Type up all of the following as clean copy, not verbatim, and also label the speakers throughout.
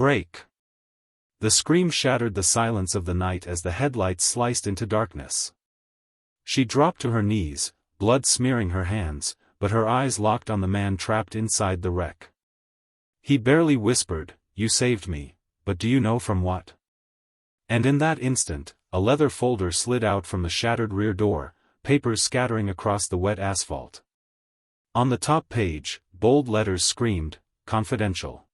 Speaker 1: Break! The scream shattered the silence of the night as the headlights sliced into darkness. She dropped to her knees, blood smearing her hands, but her eyes locked on the man trapped inside the wreck. He barely whispered, "You saved me, but do you know from what?" And in that instant, a leather folder slid out from the shattered rear door, papers scattering across the wet asphalt. On the top page, bold letters screamed, "Confidential.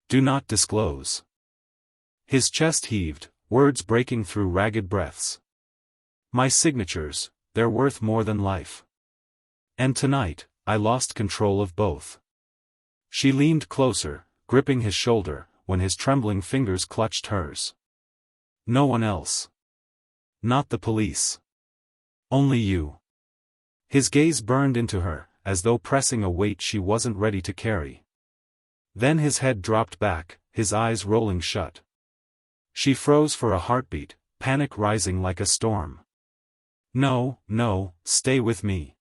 Speaker 1: Do not disclose." His chest heaved, words breaking through ragged breaths. "My signatures, they're worth more than life. And tonight, I lost control of both." She leaned closer, gripping his shoulder, when his trembling fingers clutched hers. "No one else. Not the police. Only you." His gaze burned into her, as though pressing a weight she wasn't ready to carry. Then his head dropped back, his eyes rolling shut. She froze for a heartbeat, panic rising like a storm. "No, no, stay with me."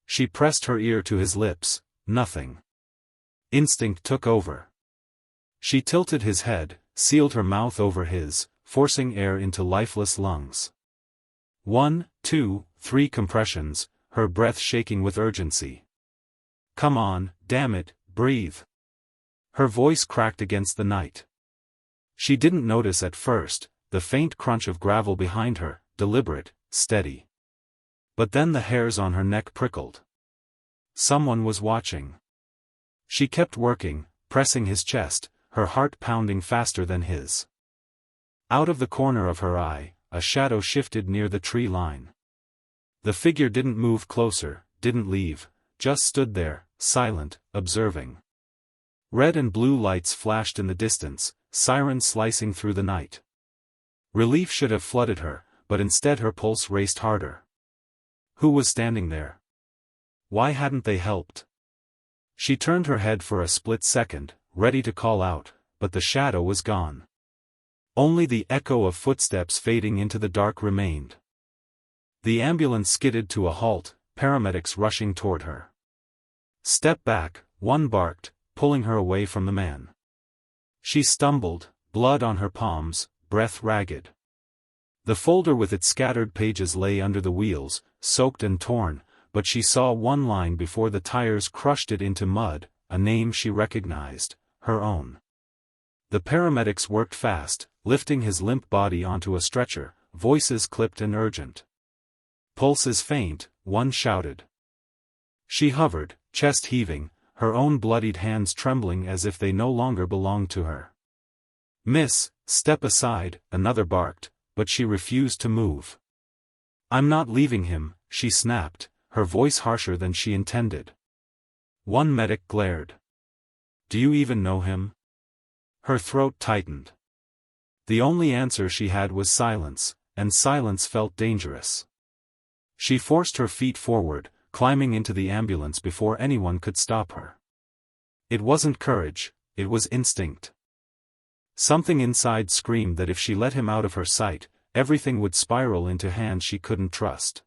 Speaker 1: She pressed her ear to his lips. Nothing. Instinct took over. She tilted his head, sealed her mouth over his, forcing air into lifeless lungs. 1, 2, 3 compressions, her breath shaking with urgency. "Come on, damn it, breathe." Her voice cracked against the night. She didn't notice at first, the faint crunch of gravel behind her, deliberate, steady. But then the hairs on her neck prickled. Someone was watching. She kept working, pressing his chest, her heart pounding faster than his. Out of the corner of her eye, a shadow shifted near the tree line. The figure didn't move closer, didn't leave, just stood there, silent, observing. Red and blue lights flashed in the distance, sirens slicing through the night. Relief should have flooded her, but instead her pulse raced harder. Who was standing there? Why hadn't they helped? She turned her head for a split second, ready to call out, but the shadow was gone. Only the echo of footsteps fading into the dark remained. The ambulance skidded to a halt, paramedics rushing toward her. "Step back," one barked, pulling her away from the man. She stumbled, blood on her palms, breath ragged. The folder with its scattered pages lay under the wheels, soaked and torn, but she saw one line before the tires crushed it into mud, a name she recognized, her own. The paramedics worked fast, lifting his limp body onto a stretcher, voices clipped and urgent. "Pulse is faint," one shouted. She hovered, chest heaving, her own bloodied hands trembling as if they no longer belonged to her. "Miss, step aside," another barked, but she refused to move. "I'm not leaving him," she snapped, her voice harsher than she intended. One medic glared. "Do you even know him?" Her throat tightened. The only answer she had was silence, and silence felt dangerous. She forced her feet forward, climbing into the ambulance before anyone could stop her. It wasn't courage, it was instinct. Something inside screamed that if she let him out of her sight, everything would spiral into hands she couldn't trust.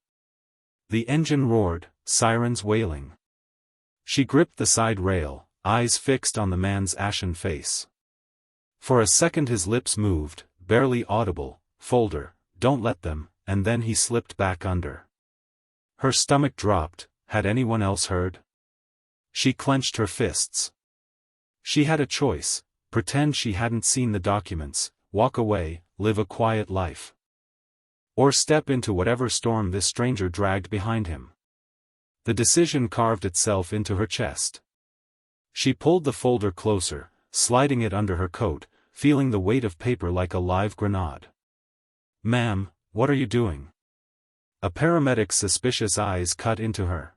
Speaker 1: The engine roared, sirens wailing. She gripped the side rail, eyes fixed on the man's ashen face. For a second his lips moved, barely audible, "Folder, don't let them," and then he slipped back under. Her stomach dropped. Had anyone else heard? She clenched her fists. She had a choice: pretend she hadn't seen the documents, walk away, live a quiet life. Or step into whatever storm this stranger dragged behind him. The decision carved itself into her chest. She pulled the folder closer, sliding it under her coat, feeling the weight of paper like a live grenade. "Ma'am, what are you doing?" A paramedic's suspicious eyes cut into her.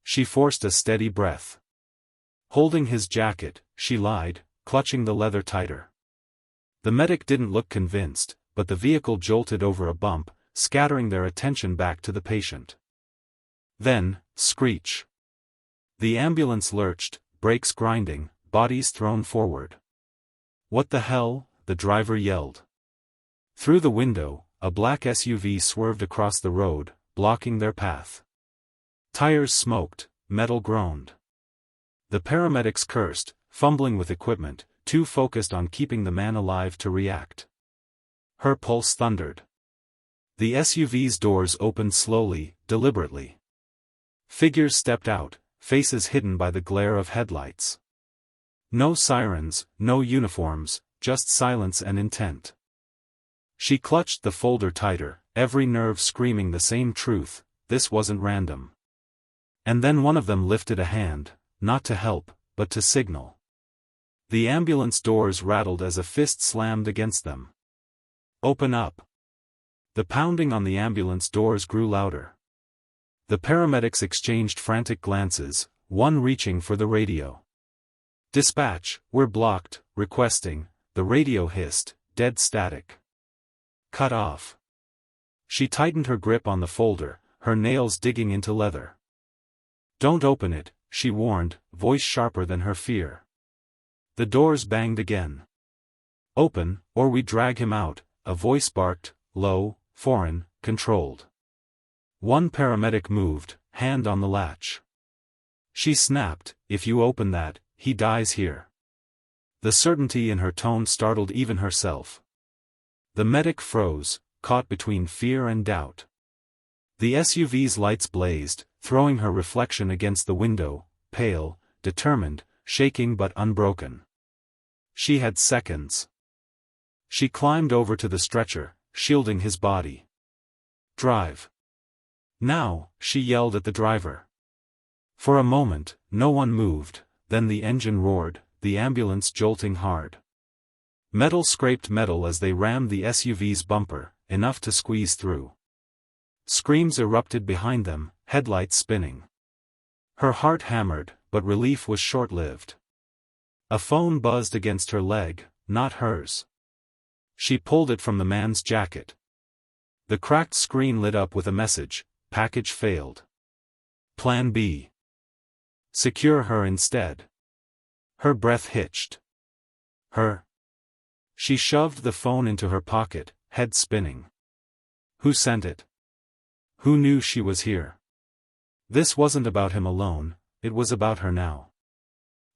Speaker 1: She forced a steady breath. Holding his jacket, she lied, clutching the leather tighter. The medic didn't look convinced, but the vehicle jolted over a bump, scattering their attention back to the patient. Then, screech. The ambulance lurched, brakes grinding, bodies thrown forward. "What the hell?" the driver yelled. Through the window, a black SUV swerved across the road, blocking their path. Tires smoked, metal groaned. The paramedics cursed, fumbling with equipment, too focused on keeping the man alive to react. Her pulse thundered. The SUV's doors opened slowly, deliberately. Figures stepped out, faces hidden by the glare of headlights. No sirens, no uniforms, just silence and intent. She clutched the folder tighter, every nerve screaming the same truth: this wasn't random. And then one of them lifted a hand, not to help, but to signal. The ambulance doors rattled as a fist slammed against them. "Open up." The pounding on the ambulance doors grew louder. The paramedics exchanged frantic glances, one reaching for the radio. "Dispatch, we're blocked, requesting," the radio hissed, dead static. "Cut off." She tightened her grip on the folder, her nails digging into leather. "Don't open it," she warned, voice sharper than her fear. The doors banged again. "Open, or we drag him out," a voice barked, low, foreign, controlled. One paramedic moved, hand on the latch. She snapped, "If you open that, he dies here." The certainty in her tone startled even herself. The medic froze, caught between fear and doubt. The SUV's lights blazed, throwing her reflection against the window, pale, determined, shaking but unbroken. She had seconds. She climbed over to the stretcher, shielding his body. "Drive. Now," she yelled at the driver. For a moment, no one moved, then the engine roared, the ambulance jolting hard. Metal scraped metal as they rammed the SUV's bumper, enough to squeeze through. Screams erupted behind them, headlights spinning. Her heart hammered, but relief was short-lived. A phone buzzed against her leg, not hers. She pulled it from the man's jacket. The cracked screen lit up with a message: "Package failed. Plan B. Secure her instead." Her breath hitched. Her. She shoved the phone into her pocket, head spinning. Who sent it? Who knew she was here? This wasn't about him alone, it was about her now.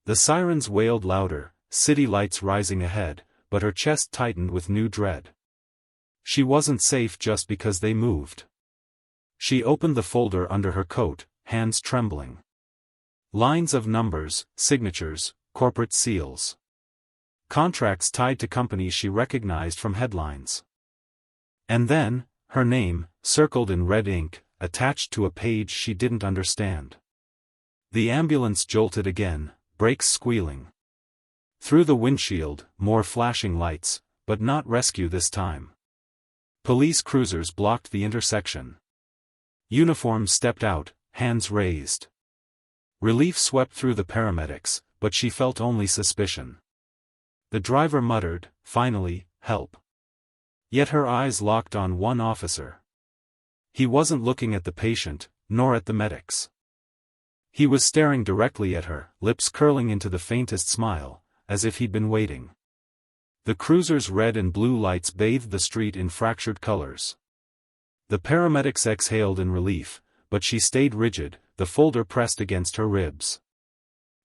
Speaker 1: The sirens wailed louder, city lights rising ahead, but her chest tightened with new dread. She wasn't safe just because they moved. She opened the folder under her coat, hands trembling. Lines of numbers, signatures, corporate seals. Contracts tied to companies she recognized from headlines. And then, her name, circled in red ink, attached to a page she didn't understand. The ambulance jolted again, brakes squealing. Through the windshield, more flashing lights, but not rescue this time. Police cruisers blocked the intersection. Uniforms stepped out, hands raised. Relief swept through the paramedics, but she felt only suspicion. The driver muttered, "Finally, help." Yet her eyes locked on one officer. He wasn't looking at the patient, nor at the medics. He was staring directly at her, lips curling into the faintest smile, as if he'd been waiting. The cruiser's red and blue lights bathed the street in fractured colors. The paramedics exhaled in relief, but she stayed rigid, the folder pressed against her ribs.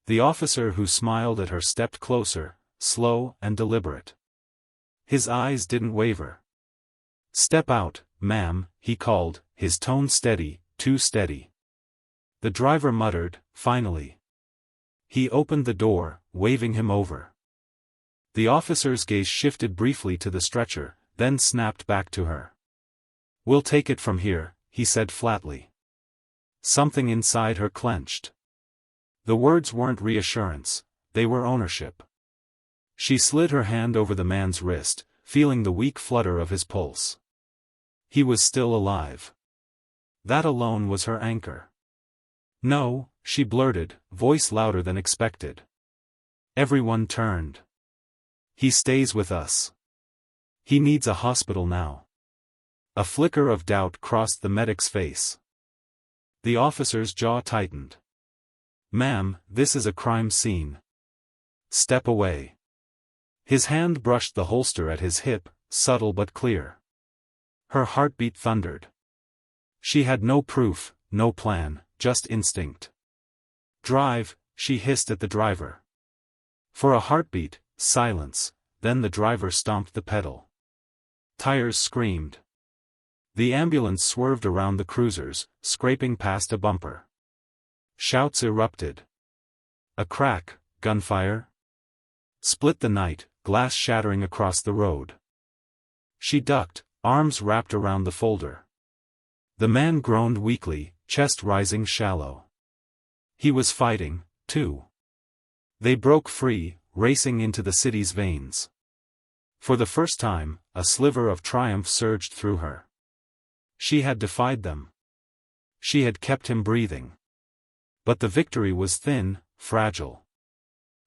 Speaker 1: The officer who smiled at her stepped closer, slow and deliberate. His eyes didn't waver. "Step out, ma'am," he called, his tone steady, too steady. The driver muttered, "Finally." He opened the door, waving him over. The officer's gaze shifted briefly to the stretcher, then snapped back to her. "We'll take it from here," he said flatly. Something inside her clenched. The words weren't reassurance, they were ownership. She slid her hand over the man's wrist, feeling the weak flutter of his pulse. He was still alive. That alone was her anchor. "No," she blurted, voice louder than expected. Everyone turned. "He stays with us. He needs a hospital now." A flicker of doubt crossed the medic's face. The officer's jaw tightened. "Ma'am, this is a crime scene. Step away." His hand brushed the holster at his hip, subtle but clear. Her heartbeat thundered. She had no proof, no plan, just instinct. "Drive," she hissed at the driver. For a heartbeat, silence, then the driver stomped the pedal. Tires screamed. The ambulance swerved around the cruisers, scraping past a bumper. Shouts erupted. A crack, gunfire? Split the night, glass shattering across the road. She ducked, arms wrapped around the folder. The man groaned weakly, chest rising shallow. He was fighting, too. They broke free, racing into the city's veins. For the first time, a sliver of triumph surged through her. She had defied them. She had kept him breathing. But the victory was thin, fragile.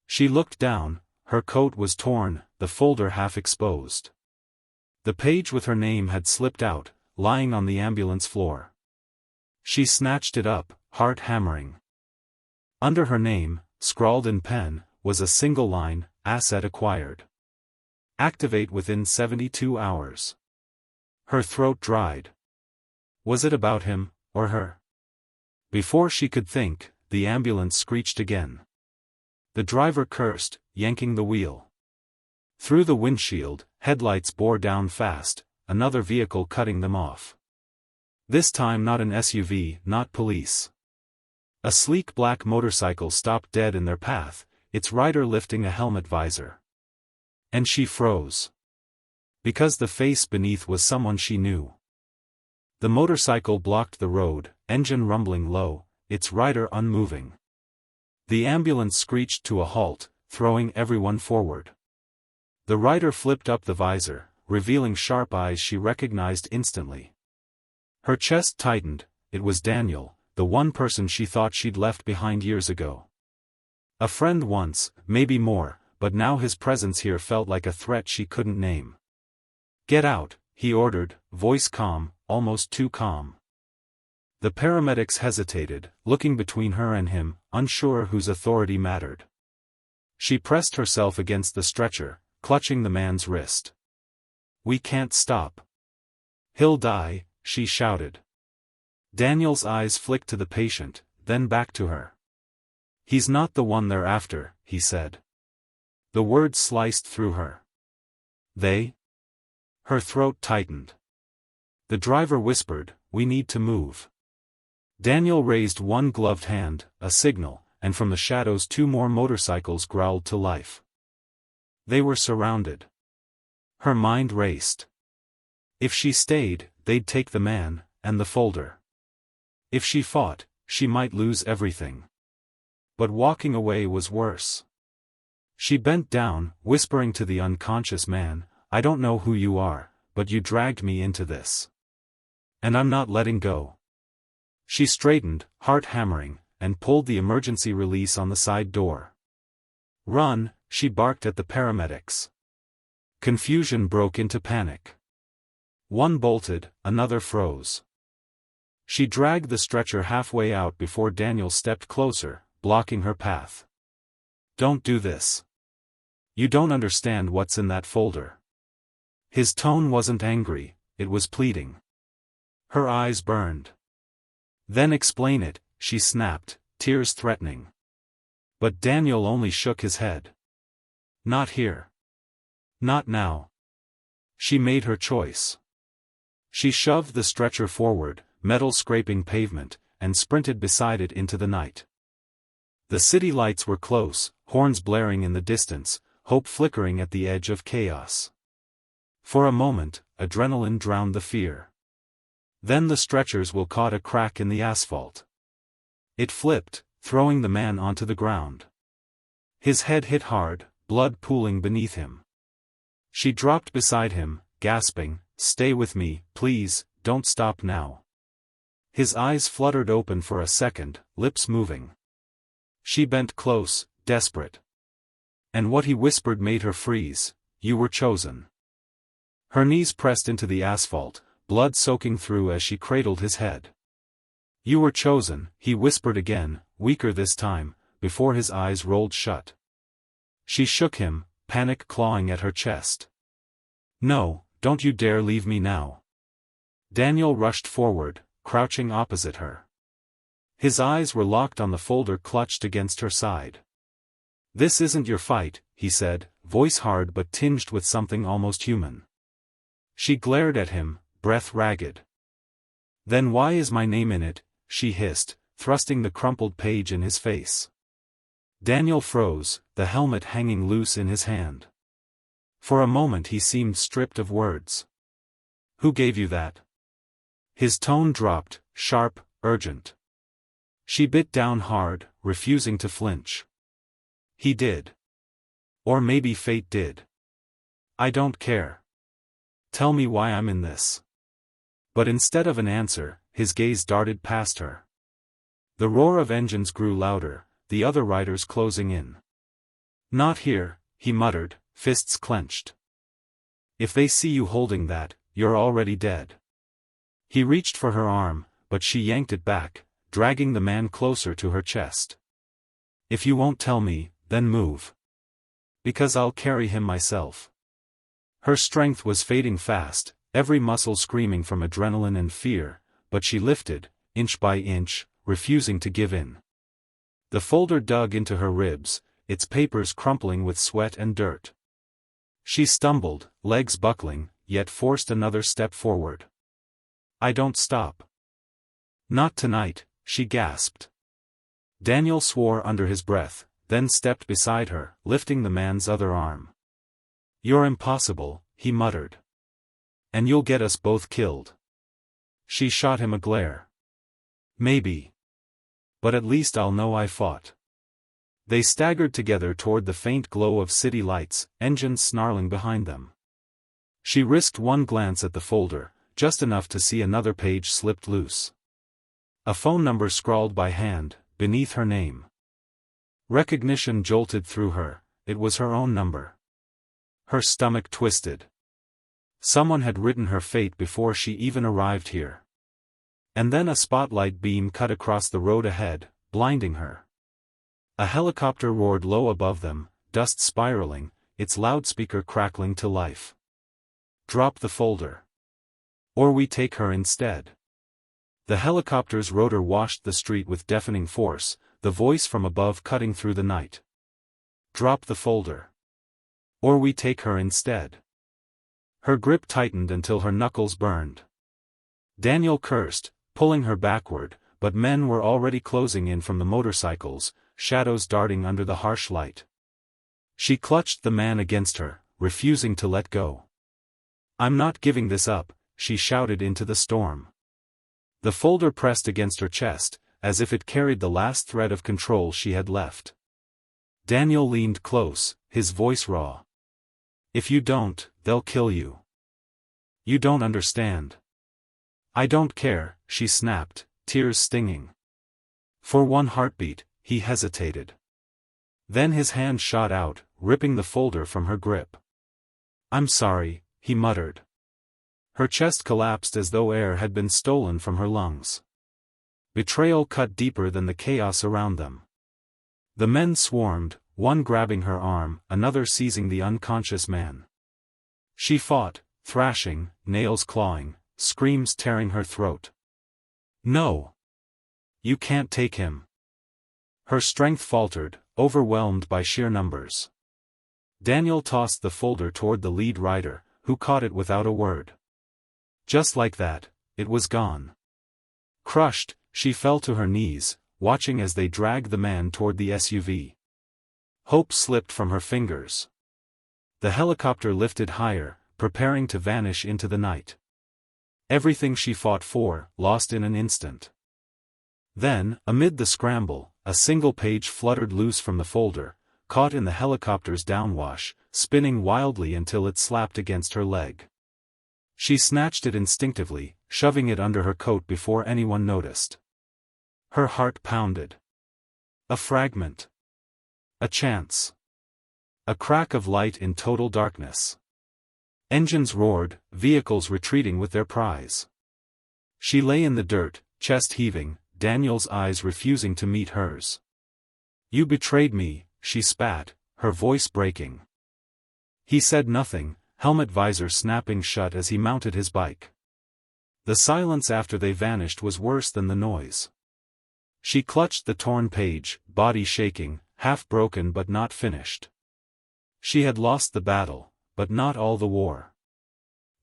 Speaker 1: She looked down, her coat was torn, the folder half exposed. The page with her name had slipped out, lying on the ambulance floor. She snatched it up, heart hammering. Under her name, scrawled in pen, was a single line, asset acquired. Activate within 72 hours. Her throat dried. Was it about him, or her? Before she could think, the ambulance screeched again. The driver cursed, yanking the wheel. Through the windshield, headlights bore down fast, another vehicle cutting them off. This time not an SUV, not police. A sleek black motorcycle stopped dead in their path, its rider lifting a helmet visor. And she froze. Because the face beneath was someone she knew. The motorcycle blocked the road, engine rumbling low, its rider unmoving. The ambulance screeched to a halt, throwing everyone forward. The rider flipped up the visor, revealing sharp eyes she recognized instantly. Her chest tightened, it was Daniel, the one person she thought she'd left behind years ago. A friend once, maybe more, but now his presence here felt like a threat she couldn't name. Get out, he ordered, voice calm, almost too calm. The paramedics hesitated, looking between her and him, unsure whose authority mattered. She pressed herself against the stretcher, clutching the man's wrist. We can't stop. He'll die, she shouted. Daniel's eyes flicked to the patient, then back to her. He's not the one they're after, he said. The words sliced through her. They? Her throat tightened. The driver whispered, we need to move. Daniel raised one gloved hand, a signal, and from the shadows two more motorcycles growled to life. They were surrounded. Her mind raced. If she stayed, they'd take the man, and the folder. If she fought, she might lose everything. But walking away was worse. She bent down, whispering to the unconscious man, I don't know who you are, but you dragged me into this. And I'm not letting go. She straightened, heart hammering, and pulled the emergency release on the side door. Run, she barked at the paramedics. Confusion broke into panic. One bolted, another froze. She dragged the stretcher halfway out before Daniel stepped closer, blocking her path. Don't do this. You don't understand what's in that folder. His tone wasn't angry, it was pleading. Her eyes burned. Then explain it, she snapped, tears threatening. But Daniel only shook his head. Not here. Not now. She made her choice. She shoved the stretcher forward, metal scraping pavement, and sprinted beside it into the night. The city lights were close, horns blaring in the distance, hope flickering at the edge of chaos. For a moment, adrenaline drowned the fear. Then the stretcher's wheel caught a crack in the asphalt. It flipped, throwing the man onto the ground. His head hit hard, blood pooling beneath him. She dropped beside him, gasping, "Stay with me, please, don't stop now." His eyes fluttered open for a second, lips moving. She bent close, desperate. And what he whispered made her freeze, "You were chosen." Her knees pressed into the asphalt, blood soaking through as she cradled his head. "You were chosen," he whispered again, weaker this time, before his eyes rolled shut. She shook him, panic clawing at her chest. "No, don't you dare leave me now." Daniel rushed forward, crouching opposite her. His eyes were locked on the folder clutched against her side. "This isn't your fight," he said, voice hard but tinged with something almost human. She glared at him, breath ragged. "Then why is my name in it?" she hissed, thrusting the crumpled page in his face. Daniel froze, the helmet hanging loose in his hand. For a moment he seemed stripped of words. "Who gave you that?" His tone dropped, sharp, urgent. She bit down hard, refusing to flinch. "He did. Or maybe fate did. I don't care. Tell me why I'm in this." But instead of an answer, his gaze darted past her. The roar of engines grew louder, the other riders closing in. "Not here," he muttered, fists clenched. "If they see you holding that, you're already dead." He reached for her arm, but she yanked it back, dragging the man closer to her chest. "If you won't tell me, then move. Because I'll carry him myself." Her strength was fading fast, every muscle screaming from adrenaline and fear, but she lifted, inch by inch, refusing to give in. The folder dug into her ribs, its papers crumpling with sweat and dirt. She stumbled, legs buckling, yet forced another step forward. "I don't stop. Not tonight," she gasped. Daniel swore under his breath, then stepped beside her, lifting the man's other arm. "You're impossible," he muttered. "And you'll get us both killed." She shot him a glare. "Maybe. But at least I'll know I fought." They staggered together toward the faint glow of city lights, engines snarling behind them. She risked one glance at the folder, just enough to see another page slipped loose. A phone number scrawled by hand, beneath her name. Recognition jolted through her, it was her own number. Her stomach twisted. Someone had written her fate before she even arrived here. And then a spotlight beam cut across the road ahead, blinding her. A helicopter roared low above them, dust spiraling, its loudspeaker crackling to life. "Drop the folder. Or we take her instead." The helicopter's rotor washed the street with deafening force, the voice from above cutting through the night. "Drop the folder. Or we take her instead." Her grip tightened until her knuckles burned. Daniel cursed, pulling her backward, but men were already closing in from the motorcycles, shadows darting under the harsh light. She clutched the man against her, refusing to let go. "I'm not giving this up," she shouted into the storm. The folder pressed against her chest, as if it carried the last thread of control she had left. Daniel leaned close, his voice raw. "If you don't, they'll kill you. You don't understand." "I don't care," she snapped, tears stinging. For one heartbeat, he hesitated. Then his hand shot out, ripping the folder from her grip. "I'm sorry," he muttered. Her chest collapsed as though air had been stolen from her lungs. Betrayal cut deeper than the chaos around them. The men swarmed, one grabbing her arm, another seizing the unconscious man. She fought, thrashing, nails clawing, screams tearing her throat. "No! You can't take him." Her strength faltered, overwhelmed by sheer numbers. Daniel tossed the folder toward the lead rider, who caught it without a word. Just like that, it was gone. Crushed, she fell to her knees, watching as they dragged the man toward the SUV. Hope slipped from her fingers. The helicopter lifted higher, preparing to vanish into the night. Everything she fought for, lost in an instant. Then, amid the scramble, a single page fluttered loose from the folder, caught in the helicopter's downwash, spinning wildly until it slapped against her leg. She snatched it instinctively, shoving it under her coat before anyone noticed. Her heart pounded. A fragment. A chance. A crack of light in total darkness. Engines roared, vehicles retreating with their prize. She lay in the dirt, chest heaving, Daniel's eyes refusing to meet hers. "You betrayed me," she spat, her voice breaking. He said nothing, helmet visor snapping shut as he mounted his bike. The silence after they vanished was worse than the noise. She clutched the torn page, body shaking, half broken but not finished. She had lost the battle, but not all the war.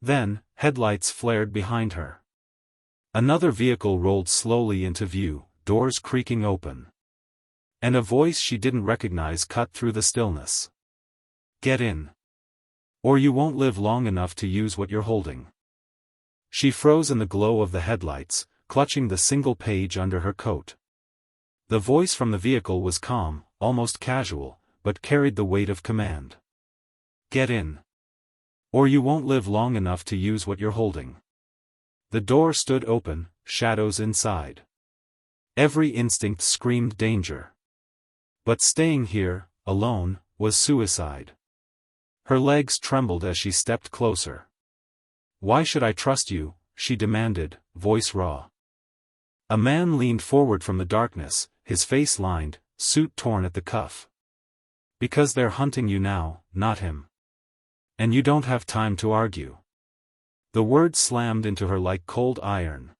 Speaker 1: Then, headlights flared behind her. Another vehicle rolled slowly into view, doors creaking open. And a voice she didn't recognize cut through the stillness. "Get in. Or you won't live long enough to use what you're holding." She froze in the glow of the headlights, clutching the single page under her coat. The voice from the vehicle was calm, almost casual, but carried the weight of command. "Get in. Or you won't live long enough to use what you're holding." The door stood open, shadows inside. Every instinct screamed danger. But staying here, alone, was suicide. Her legs trembled as she stepped closer. "Why should I trust you?" she demanded, voice raw. A man leaned forward from the darkness, his face lined, suit torn at the cuff. "Because they're hunting you now, not him. And you don't have time to argue." The words slammed into her like cold iron.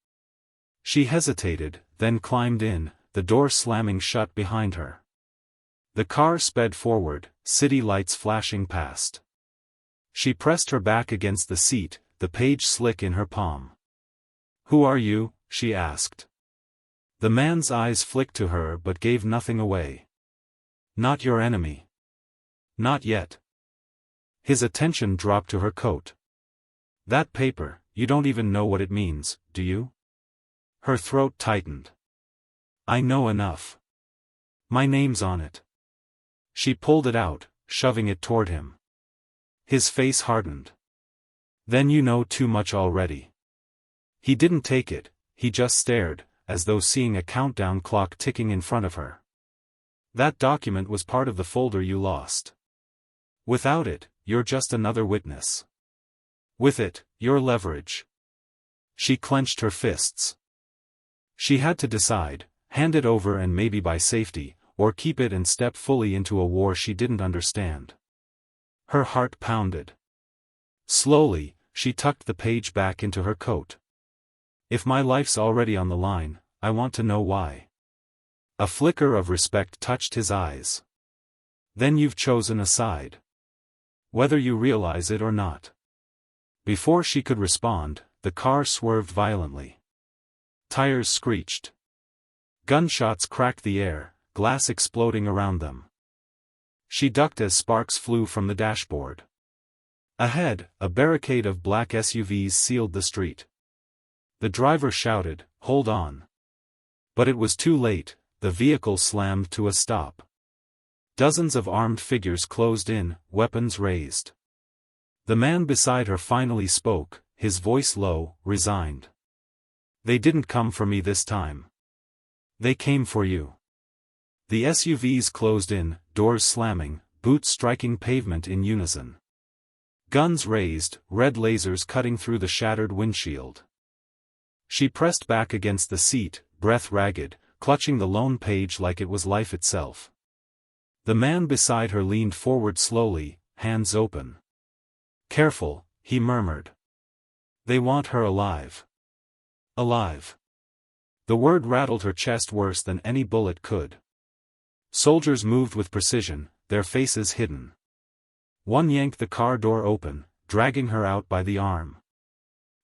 Speaker 1: She hesitated, then climbed in, the door slamming shut behind her. The car sped forward, city lights flashing past. She pressed her back against the seat, the page slick in her palm. "Who are you?" she asked. The man's eyes flicked to her but gave nothing away. "Not your enemy. Not yet." His attention dropped to her coat. "That paper, you don't even know what it means, do you?" Her throat tightened. "I know enough. My name's on it." She pulled it out, shoving it toward him. His face hardened. "Then you know too much already." He didn't take it, he just stared, as though seeing a countdown clock ticking in front of her. "That document was part of the folder you lost. Without it, you're just another witness. With it, you're leverage." She clenched her fists. She had to decide, hand it over and maybe buy safety, or keep it and step fully into a war she didn't understand. Her heart pounded. Slowly, she tucked the page back into her coat. "If my life's already on the line, I want to know why." A flicker of respect touched his eyes. "Then you've chosen a side. Whether you realize it or not." Before she could respond, the car swerved violently. Tires screeched. Gunshots cracked the air, glass exploding around them. She ducked as sparks flew from the dashboard. Ahead, a barricade of black SUVs sealed the street. The driver shouted, "Hold on." But it was too late, the vehicle slammed to a stop. Dozens of armed figures closed in, weapons raised. The man beside her finally spoke, his voice low, resigned. "They didn't come for me this time. They came for you." The SUVs closed in, doors slamming, boots striking pavement in unison. Guns raised, red lasers cutting through the shattered windshield. She pressed back against the seat, breath ragged, clutching the lone page like it was life itself. The man beside her leaned forward slowly, hands open. "Careful," he murmured. "They want her alive." Alive. The word rattled her chest worse than any bullet could. Soldiers moved with precision, their faces hidden. One yanked the car door open, dragging her out by the arm.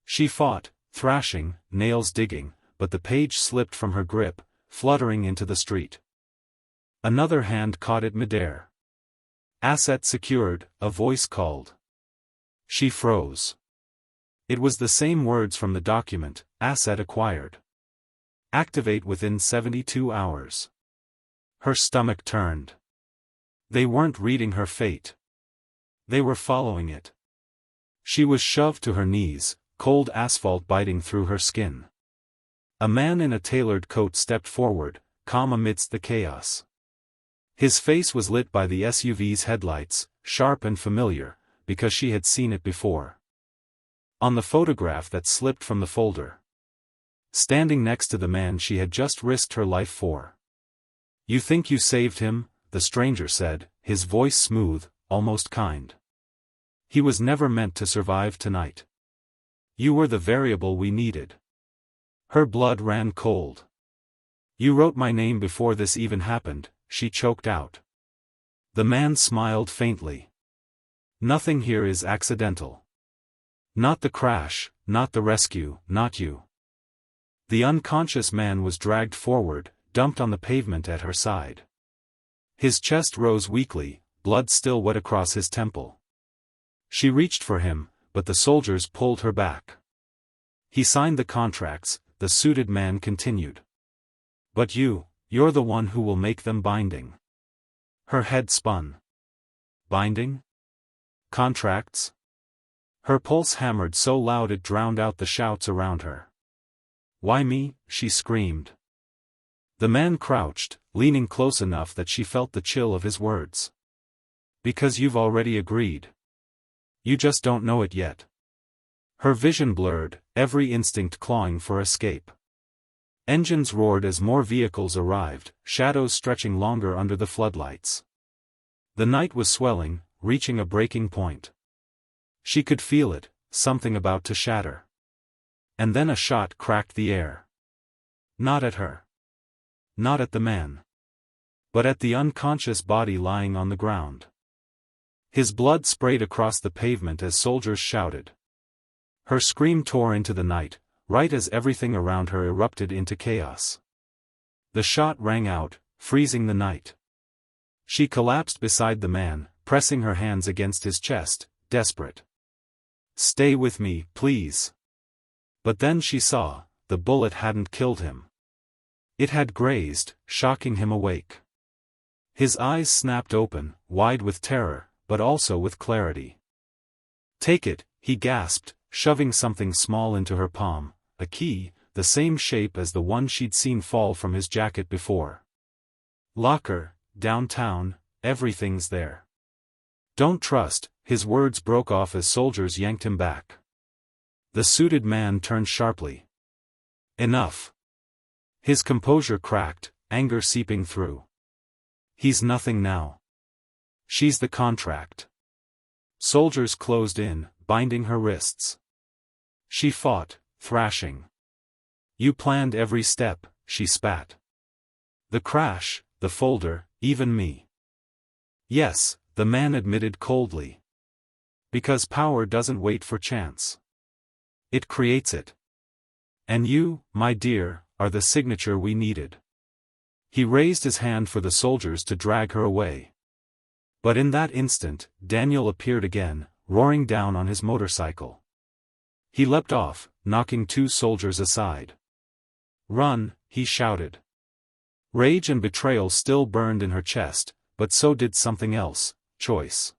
Speaker 1: She fought, thrashing, nails digging, but the page slipped from her grip, fluttering into the street. Another hand caught it midair. "Asset secured," a voice called. She froze. It was the same words from the document, "Asset acquired. Activate within 72 hours." Her stomach turned. They weren't reading her fate. They were following it. She was shoved to her knees, cold asphalt biting through her skin. A man in a tailored coat stepped forward, calm amidst the chaos. His face was lit by the SUV's headlights, sharp and familiar, because she had seen it before. On the photograph that slipped from the folder. Standing next to the man she had just risked her life for. "You think you saved him?" the stranger said, his voice smooth, almost kind. "He was never meant to survive tonight. You were the variable we needed." Her blood ran cold. "You wrote my name before this even happened," she choked out. The man smiled faintly. Nothing here is accidental. Not the crash, not the rescue, not you. The unconscious man was dragged forward, dumped on the pavement at her side. His chest rose weakly, blood still wet across his temple. She reached for him, but the soldiers pulled her back. He signed the contracts, the suited man continued. But you're the one who will make them binding. Her head spun. Binding? Contracts? Her pulse hammered so loud it drowned out the shouts around her. Why me? She screamed. The man crouched, leaning close enough that she felt the chill of his words. Because you've already agreed. You just don't know it yet. Her vision blurred, every instinct clawing for escape. Engines roared as more vehicles arrived, shadows stretching longer under the floodlights. The night was swelling, reaching a breaking point. She could feel it, something about to shatter. And then a shot cracked the air. Not at her. Not at the man. But at the unconscious body lying on the ground. His blood sprayed across the pavement as soldiers shouted. Her scream tore into the night, right as everything around her erupted into chaos. The shot rang out, freezing the night. She collapsed beside the man, pressing her hands against his chest, desperate. Stay with me, please. But then she saw, the bullet hadn't killed him. It had grazed, shocking him awake. His eyes snapped open, wide with terror, but also with clarity. Take it, he gasped, shoving something small into her palm, a key, the same shape as the one she'd seen fall from his jacket before. Locker, downtown, everything's there. Don't trust, his words broke off as soldiers yanked him back. The suited man turned sharply. Enough. His composure cracked, anger seeping through. He's nothing now. She's the contract. Soldiers closed in, binding her wrists. She fought, thrashing. You planned every step, she spat. The crash, the folder, even me. Yes, the man admitted coldly. Because power doesn't wait for chance. It creates it. And you, my dear, are the signature we needed. He raised his hand for the soldiers to drag her away. But in that instant, Daniel appeared again, roaring down on his motorcycle. He leapt off, knocking two soldiers aside. Run, he shouted. Rage and betrayal still burned in her chest, but so did something else, choice.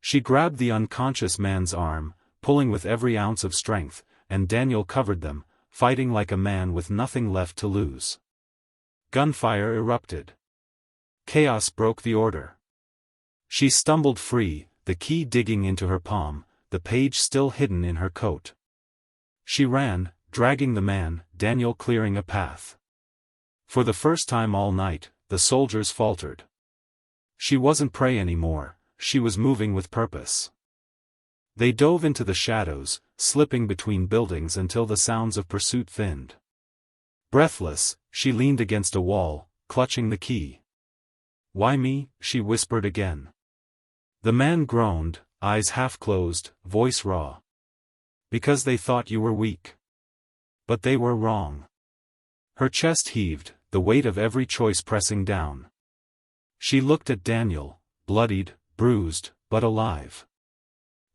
Speaker 1: She grabbed the unconscious man's arm, pulling with every ounce of strength, and Daniel covered them, fighting like a man with nothing left to lose. Gunfire erupted. Chaos broke the order. She stumbled free, the key digging into her palm, the page still hidden in her coat. She ran, dragging the man, Daniel clearing a path. For the first time all night, the soldiers faltered. She wasn't prey anymore, she was moving with purpose. They dove into the shadows, slipping between buildings until the sounds of pursuit thinned. Breathless, she leaned against a wall, clutching the key. Why me? She whispered again. The man groaned, eyes half closed, voice raw. Because they thought you were weak. But they were wrong. Her chest heaved, the weight of every choice pressing down. She looked at Daniel, bloodied, bruised, but alive.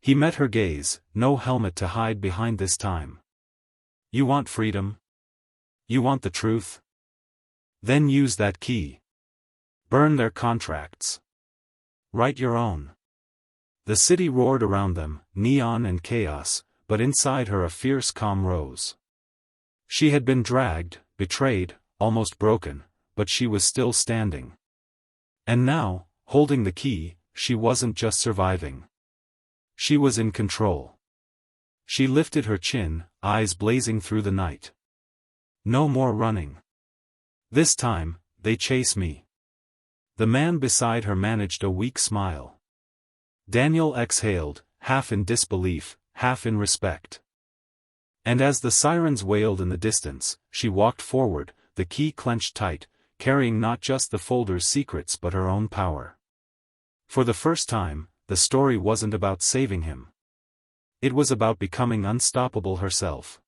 Speaker 1: He met her gaze, no helmet to hide behind this time. You want freedom? You want the truth? Then use that key. Burn their contracts. Write your own. The city roared around them, neon and chaos, but inside her a fierce calm rose. She had been dragged, betrayed, almost broken, but she was still standing. And now, holding the key, she wasn't just surviving. She was in control. She lifted her chin, eyes blazing through the night. No more running. This time, they chase me. The man beside her managed a weak smile. Daniel exhaled, half in disbelief, half in respect. And as the sirens wailed in the distance, she walked forward, the key clenched tight, carrying not just the folder's secrets but her own power. For the first time, the story wasn't about saving him. It was about becoming unstoppable herself.